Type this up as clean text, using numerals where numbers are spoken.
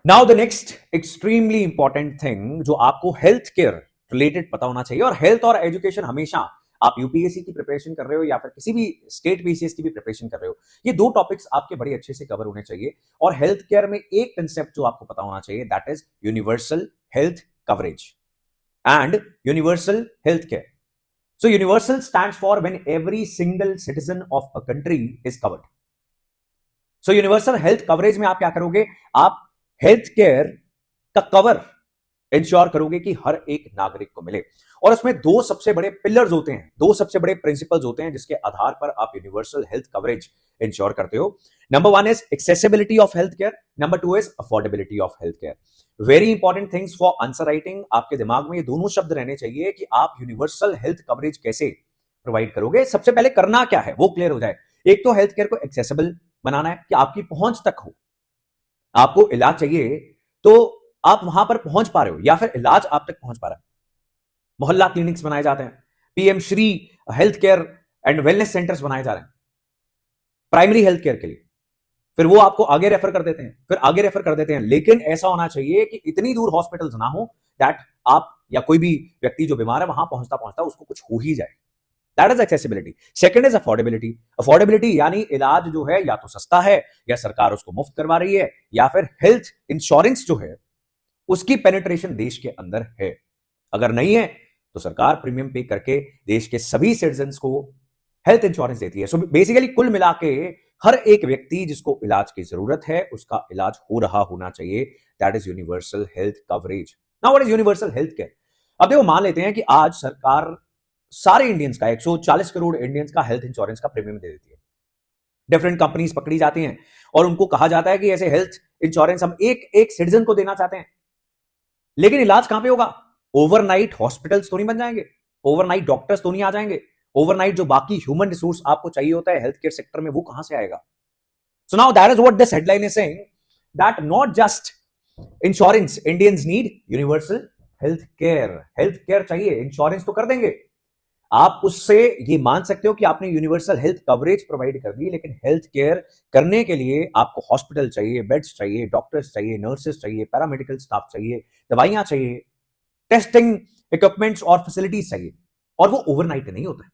Now the next extremely important thing जो आपको health care related पता होना चाहिए, और हेल्थ और एजुकेशन हमेशा, आप यूपीएससी की प्रिपरेशन कर रहे हो या फिर किसी भी स्टेट बीसीएस की भी प्रिपरेशन कर रहे हो, ये दो टॉपिक्स आपके बड़े अच्छे से कवर होने चाहिए। और हेल्थ केयर में एक कंसेप्ट जो आपको पता होना चाहिए, that is universal health coverage and universal health care. So universal stands for when every single citizen of a country is covered. So universal health coverage में आप क्या करोगे, आप हेल्थ केयर का कवर इंश्योर करोगे कि हर एक नागरिक को मिले। और उसमें दो सबसे बड़े पिलर्स होते हैं, दो सबसे बड़े प्रिंसिपल्स होते हैं जिसके आधार पर आप यूनिवर्सल हेल्थ कवरेज इंश्योर करते हो। Number one is accessibility of health care, number two is affordability of health care. Very important things for answer writing, आपके दिमाग में ये दोनों शब्द रहने चाहिए कि आप यूनिवर्सल हेल्थ कवरेज कैसे प्रोवाइड करोगे। सबसे पहले करना क्या है वो क्लियर हो जाए। एक तो हेल्थ केयर को एक्सेसिबल बनाना है कि आपकी पहुंच तक हो। आपको इलाज चाहिए तो आप वहां पर पहुंच पा रहे हो, या फिर इलाज आप तक पहुंच पा रहा है। मोहल्ला क्लिनिक्स बनाए जाते हैं, PM Shri health care and wellness centres बनाए जा रहे हैं प्राइमरी हेल्थ केयर के लिए। फिर वो आपको आगे रेफर कर देते हैं, फिर आगे रेफर कर देते हैं, लेकिन ऐसा होना चाहिए कि इतनी दूर हॉस्पिटल्स ना हो दैट आप या कोई भी व्यक्ति जो बीमार है वहां पहुंचता पहुंचता उसको कुछ हो ही जाए। That is accessibility. Second is affordability. Affordability यानी इलाज जो है या तो सस्ता है, या सरकार उसको मुफ्त करवा रही है, या फिर हेल्थ इंश्योरेंस जो है उसकी पेनिट्रेशन देश के अंदर है। अगर नहीं है तो सरकार प्रीमियम पे करके देश के सभी सिटीजन को हेल्थ इंश्योरेंस देती है। सो बेसिकली कुल मिला के हर एक व्यक्ति जिसको इलाज की जरूरत है उसका इलाज हो रहा होना चाहिए। That is universal health coverage. Now what is universal health care? अब देखो, मान लेते हैं कि आज सरकार सारे इंडियंस का 140 करोड़ इंडियंस का हेल्थ इंश्योरेंस का प्रीमियम दे देती है। डिफरेंट कंपनीज पकड़ी जाती हैं और उनको कहा जाता है कि ऐसे हेल्थ इंश्योरेंस हम एक एक सिटीजन को देना चाहते हैं। लेकिन इलाज कहां पे होगा? ओवरनाइट हॉस्पिटल्स तो नहीं बन जाएंगे, ओवरनाइट डॉक्टर्स तो नहीं आ जाएंगे, ओवरनाइट जो बाकी ह्यूमन रिसोर्स आपको चाहिए होता है हेल्थ केयर सेक्टर में वो कहां से आएगा? So now that is what this headline is saying, that not just insurance, Indians need universal health care. Health care चाहिए, इंश्योरेंस तो कर देंगे, आप उससे ये मान सकते हो कि आपने यूनिवर्सल हेल्थ कवरेज प्रोवाइड कर दी, लेकिन हेल्थ केयर करने के लिए आपको हॉस्पिटल चाहिए, बेड्स चाहिए, डॉक्टर्स चाहिए, नर्सेस चाहिए, पैरामेडिकल स्टाफ चाहिए, दवाइयां चाहिए, टेस्टिंग इक्विपमेंट्स और फैसिलिटीज चाहिए, और वो ओवरनाइट नहीं होता है।